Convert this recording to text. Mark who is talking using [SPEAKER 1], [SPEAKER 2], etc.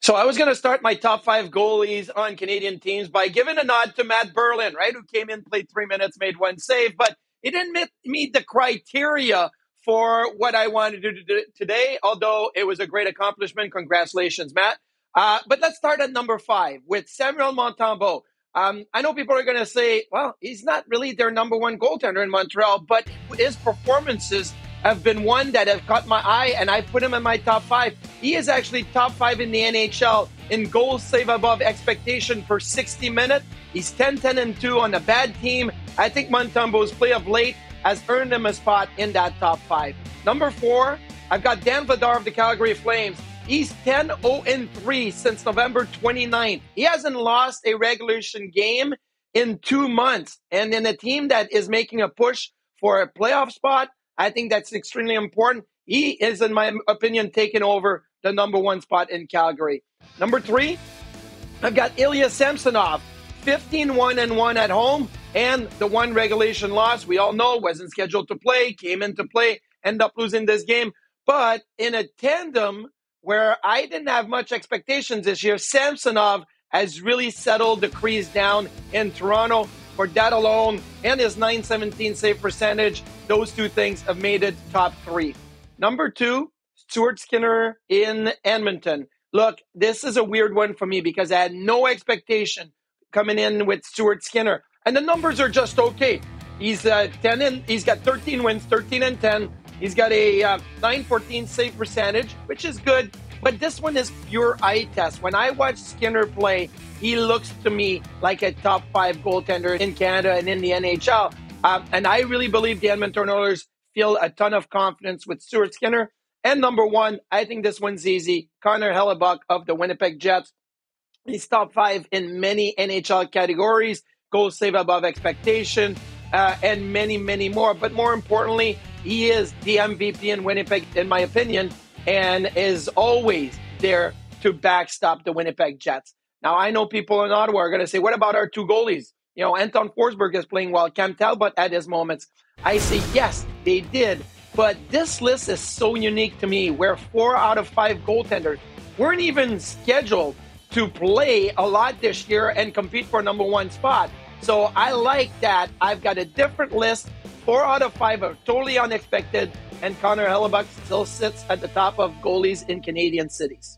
[SPEAKER 1] So I was going to start my top 5 goalies on Canadian teams by giving a nod to Matt Biron, right, who came in, played 3 minutes, made 1 save, but he didn't meet the criteria for what I wanted to do today, although it was a great accomplishment. Congratulations, Matt. But let's start at number 5 with Samuel Montembeault. I know people are going to say, well, he's not really their number 1 goaltender in Montreal, but his performances have been one that have caught my eye, and I put him in my top 5. He is actually top 5 in the NHL in goals save above expectation per 60 minutes. He's 10-10-2 on a bad team. I think Montembeault's play of late has earned him a spot in that top 5. Number 4, I've got Dan Vladar of the Calgary Flames. He's 10-0-3 since November 29th. He hasn't lost a regulation game in 2 months. And in a team that is making a push for a playoff spot, I think that's extremely important. He is, in my opinion, taking over the number 1 spot in Calgary. Number 3, I've got Ilya Samsonov, 15-1-1 at home, and the 1 regulation loss, we all know, wasn't scheduled to play, came into play, ended up losing this game. But in a tandem where I didn't have much expectations this year, Samsonov has really settled the crease down in Toronto. For that alone, and his .917 save percentage, those 2 things have made it top 3. Number 2, Stuart Skinner in Edmonton. Look, this is a weird one for me because I had no expectation coming in with Stuart Skinner, and the numbers are just okay. He's he's got 13 wins, 13-10. He's got a .914 save percentage, which is good. But this one is pure eye test. When I watch Skinner play, he looks to me like a top 5 goaltender in Canada and in the NHL. And I really believe the Edmonton Oilers feel a ton of confidence with Stuart Skinner. And number 1, I think this one's easy. Connor Hellebuyck of the Winnipeg Jets. He's top 5 in many NHL categories, goal save above expectation, and many, many more. But more importantly, he is the MVP in Winnipeg, in my opinion, and is always there to backstop the Winnipeg Jets. Now, I know people in Ottawa are going to say, what about our 2 goalies? You know, Anton Forsberg is playing well. Cam Talbot at his moments. I say, yes, they did. But this list is so unique to me where 4 out of 5 goaltenders weren't even scheduled to play a lot this year and compete for number 1 spot. So I like that. I've got a different list. 4 out of 5 are totally unexpected. And Connor Hellebuyck still sits at the top of goalies in Canadian cities.